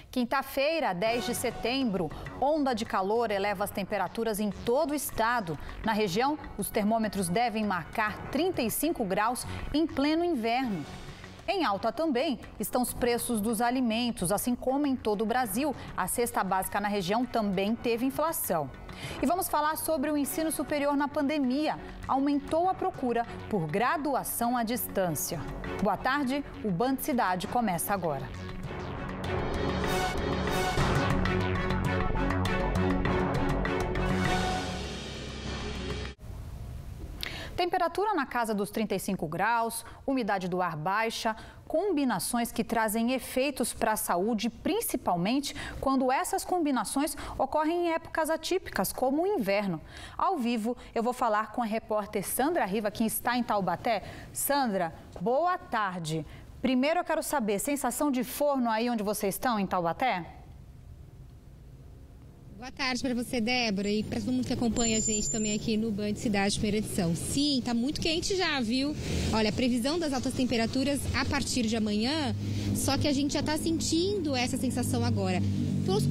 Quinta-feira, 10 de setembro, onda de calor eleva as temperaturas em todo o estado. Na região, os termômetros devem marcar 35 graus em pleno inverno. Em alta também estão os preços dos alimentos, assim como em todo o Brasil. A cesta básica na região também teve inflação. E vamos falar sobre o ensino superior na pandemia. Aumentou a procura por graduação à distância. Boa tarde, o Band Cidade começa agora. Temperatura na casa dos 35 graus, umidade do ar baixa, combinações que trazem efeitos para a saúde, principalmente quando essas combinações ocorrem em épocas atípicas, como o inverno. Ao vivo, eu vou falar com a repórter Sandra Riva, que está em Taubaté. Sandra, boa tarde. Primeiro eu quero saber, sensação de forno aí onde vocês estão, em Taubaté? Boa tarde para você, Débora, e para todo mundo que acompanha a gente também aqui no Band Cidade, primeira edição. Sim, tá muito quente já, viu? Olha, a previsão das altas temperaturas a partir de amanhã, só que a gente já tá sentindo essa sensação agora.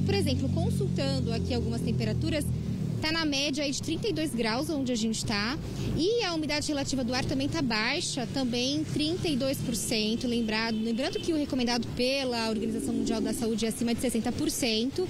Por exemplo, consultando aqui algumas temperaturas, tá na média aí de 32 graus onde a gente tá, e a umidade relativa do ar também tá baixa, também 32%, lembrando que o recomendado pela Organização Mundial da Saúde é acima de 60%.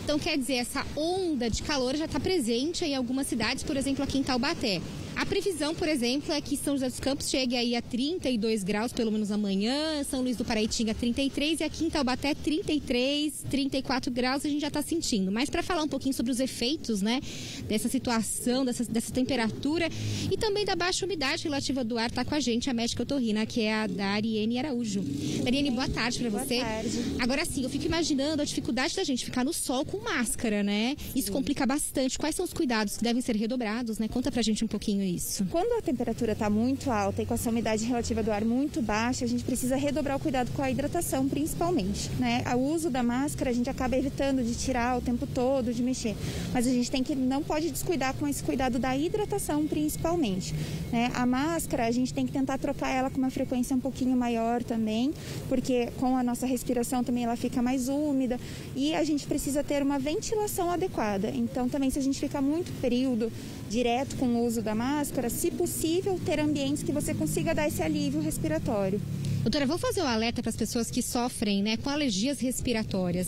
Então, quer dizer, essa onda de calor já está presente em algumas cidades, por exemplo, aqui em Taubaté. A previsão, por exemplo, é que São José dos Campos chegue aí a 32 graus, pelo menos amanhã, São Luís do Paraitinga 33 e aqui em Taubaté 33, 34 graus a gente já está sentindo. Mas para falar um pouquinho sobre os efeitos, né, dessa situação, dessa temperatura e também da baixa umidade relativa do ar, está com a gente a médica otorrina, que é a Dariene Araújo. Dariene, boa tarde para você. Boa tarde. Agora sim, eu fico imaginando a dificuldade da gente ficar no sol com máscara, né? Isso complica bastante. Quais são os cuidados que devem ser redobrados, né? Conta pra gente um pouquinho isso. Quando a temperatura está muito alta e com essa umidade relativa do ar muito baixa, a gente precisa redobrar o cuidado com a hidratação, principalmente, né? O uso da máscara a gente acaba evitando de tirar o tempo todo, de mexer, mas a gente não pode descuidar com esse cuidado da hidratação, principalmente, né? A máscara a gente tem que tentar trocar ela com uma frequência um pouquinho maior também, porque com a nossa respiração também ela fica mais úmida e a gente precisa ter uma ventilação adequada. Então também, se a gente ficar muito período direto com o uso da máscara, se possível, ter ambientes que você consiga dar esse alívio respiratório. Doutora, vou fazer um alerta para as pessoas que sofrem, né, com alergias respiratórias.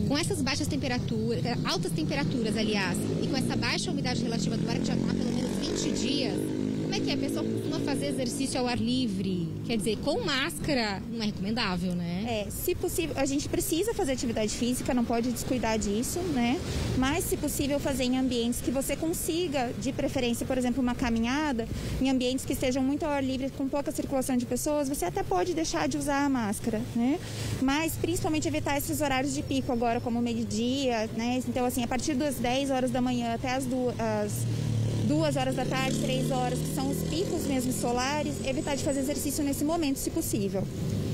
Com essas baixas temperaturas, altas temperaturas, aliás, e com essa baixa umidade relativa do ar que já está há pelo menos 20 dias, como é que é? A pessoa costuma fazer exercício ao ar livre? Quer dizer, com máscara não é recomendável, né? Se possível, a gente precisa fazer atividade física, não pode descuidar disso, né? Mas, se possível, fazer em ambientes que você consiga, de preferência, por exemplo, uma caminhada, em ambientes que estejam muito ao ar livre, com pouca circulação de pessoas, você até pode deixar de usar a máscara, né? Mas, principalmente, evitar esses horários de pico agora, como meio-dia, né? Então, assim, a partir das 10 horas da manhã até as 2 horas da tarde, 3 horas, que são os picos mesmo solares, evitar de fazer exercício nesse momento, se possível.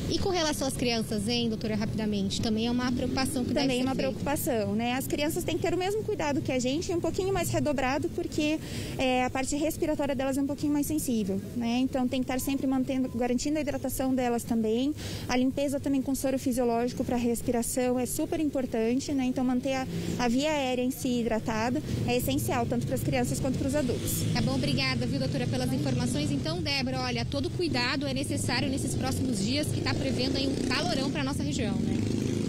E com relação às crianças, hein, doutora, rapidamente, também é uma preocupação que deve ser Também é uma feita. preocupação, né? As crianças têm que ter o mesmo cuidado que a gente, um pouquinho mais redobrado, porque a parte respiratória delas é um pouquinho mais sensível, né? Então tem que estar sempre garantindo a hidratação delas também. A limpeza também com soro fisiológico para respiração é super importante, né? Então manter a via aérea em si hidratada é essencial, tanto para as crianças quanto para os adultos. Tá bom, obrigada, viu, doutora, pelas informações. Então, Débora, olha, todo cuidado é necessário nesses próximos dias, que está prevendo aí um calorão para nossa região, né?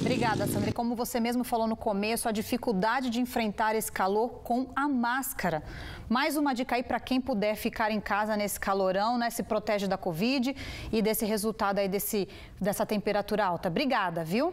Obrigada, Sandra. Como você mesmo falou no começo, a dificuldade de enfrentar esse calor com a máscara. Mais uma dica aí para quem puder ficar em casa nesse calorão, né? Se protege da Covid e desse resultado aí dessa temperatura alta. Obrigada, viu?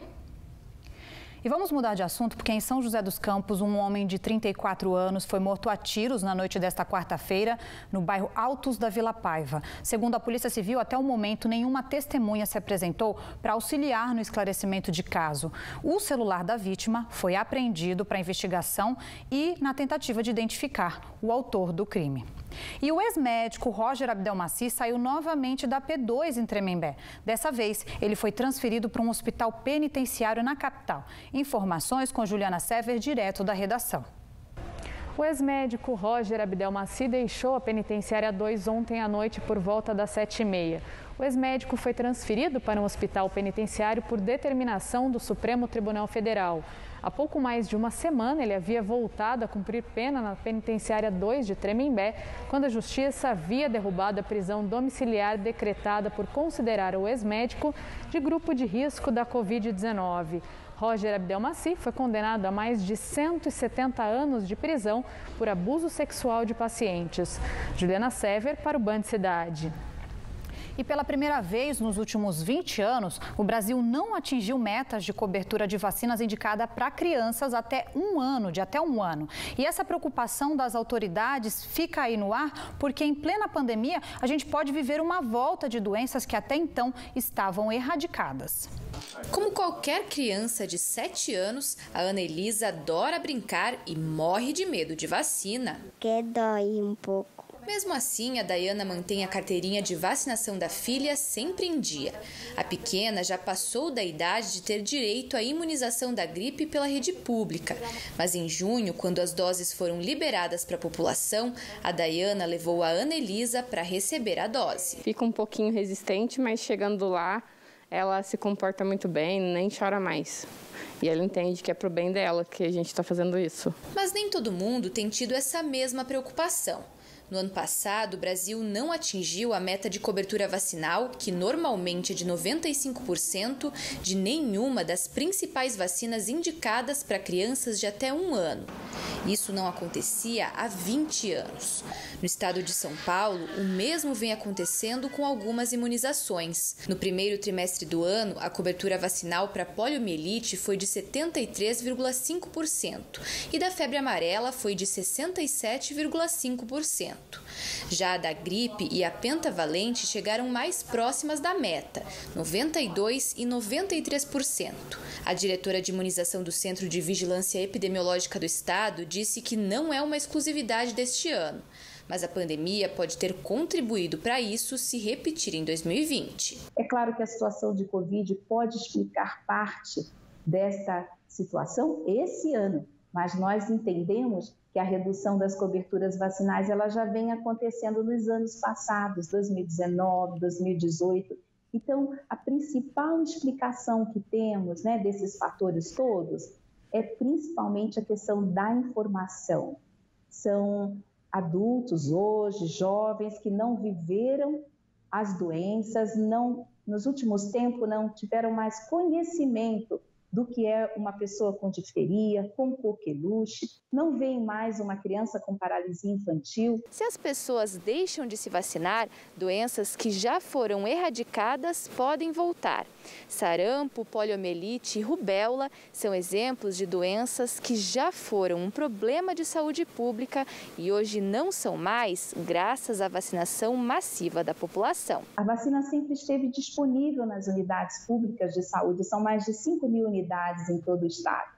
E vamos mudar de assunto, porque em São José dos Campos, um homem de 34 anos foi morto a tiros na noite desta quarta-feira, no bairro Altos da Vila Paiva. Segundo a Polícia Civil, até o momento, nenhuma testemunha se apresentou para auxiliar no esclarecimento de caso. O celular da vítima foi apreendido para investigação e na tentativa de identificar o autor do crime. E o ex-médico Roger Abdelmaci saiu novamente da P2 em Tremembé. Dessa vez, ele foi transferido para um hospital penitenciário na capital. Informações com Juliana Sever, direto da redação. O ex-médico Roger Abdelmaci deixou a penitenciária 2 ontem à noite por volta das 7h30. O ex-médico foi transferido para um hospital penitenciário por determinação do Supremo Tribunal Federal. Há pouco mais de uma semana, ele havia voltado a cumprir pena na penitenciária 2 de Tremembé, quando a Justiça havia derrubado a prisão domiciliar decretada por considerar o ex-médico de grupo de risco da Covid-19. Roger Abdelmaci foi condenado a mais de 170 anos de prisão por abuso sexual de pacientes. Juliana Sever para o Band Cidade. E pela primeira vez nos últimos 20 anos, o Brasil não atingiu metas de cobertura de vacinas indicada para crianças de até um ano. E essa preocupação das autoridades fica aí no ar, porque em plena pandemia a gente pode viver uma volta de doenças que até então estavam erradicadas. Como qualquer criança de 7 anos, a Ana Elisa adora brincar e morre de medo de vacina. Que dói um pouco. Mesmo assim, a Dayana mantém a carteirinha de vacinação da filha sempre em dia. A pequena já passou da idade de ter direito à imunização da gripe pela rede pública. Mas em junho, quando as doses foram liberadas para a população, a Dayana levou a Ana Elisa para receber a dose. Fica um pouquinho resistente, mas chegando lá, ela se comporta muito bem, nem chora mais. E ela entende que é pro bem dela que a gente está fazendo isso. Mas nem todo mundo tem tido essa mesma preocupação. No ano passado, o Brasil não atingiu a meta de cobertura vacinal, que normalmente é de 95%, de nenhuma das principais vacinas indicadas para crianças de até um ano. Isso não acontecia há 20 anos. No estado de São Paulo, o mesmo vem acontecendo com algumas imunizações. No primeiro trimestre do ano, a cobertura vacinal para poliomielite foi de 73,5% e da febre amarela foi de 67,5%. Já a da gripe e a pentavalente chegaram mais próximas da meta, 92% e 93%. A diretora de imunização do Centro de Vigilância Epidemiológica do Estado disse que não é uma exclusividade deste ano, mas a pandemia pode ter contribuído para isso se repetir em 2020. É claro que a situação de Covid pode explicar parte dessa situação esse ano, mas nós entendemos que a redução das coberturas vacinais ela já vem acontecendo nos anos passados, 2019, 2018. Então, a principal explicação que temos, desses fatores todos é principalmente a questão da informação. São adultos hoje, jovens, que não viveram as doenças, nos últimos tempos não tiveram mais conhecimento do que é uma pessoa com difteria, com coqueluche, não veem mais uma criança com paralisia infantil. Se as pessoas deixam de se vacinar, doenças que já foram erradicadas podem voltar. Sarampo, poliomielite e rubéola são exemplos de doenças que já foram um problema de saúde pública e hoje não são mais, graças à vacinação massiva da população. A vacina sempre esteve disponível nas unidades públicas de saúde, são mais de 5 mil unidades em todo o estado.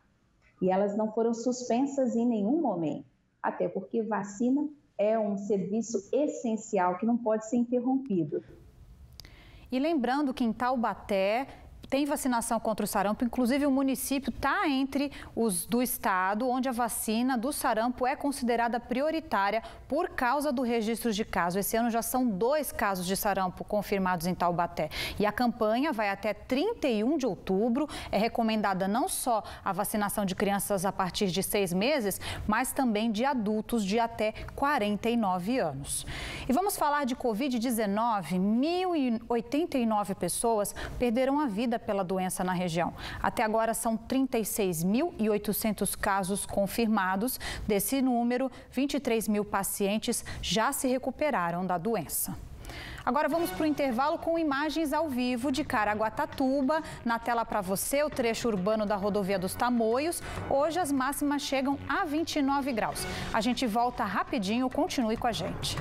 E elas não foram suspensas em nenhum momento, até porque vacina é um serviço essencial que não pode ser interrompido. E lembrando que em Taubaté tem vacinação contra o sarampo, inclusive o município está entre os do estado onde a vacina do sarampo é considerada prioritária por causa do registro de casos. Esse ano já são 2 casos de sarampo confirmados em Taubaté. E a campanha vai até 31 de outubro. É recomendada não só a vacinação de crianças a partir de 6 meses, mas também de adultos de até 49 anos. E vamos falar de Covid-19. 1.089 pessoas perderam a vida pela doença na região. Até agora são 36.800 casos confirmados. Desse número, 23 mil pacientes já se recuperaram da doença. Agora vamos para o intervalo com imagens ao vivo de Caraguatatuba. Na tela para você, o trecho urbano da rodovia dos Tamoios. Hoje as máximas chegam a 29 graus. A gente volta rapidinho, continue com a gente.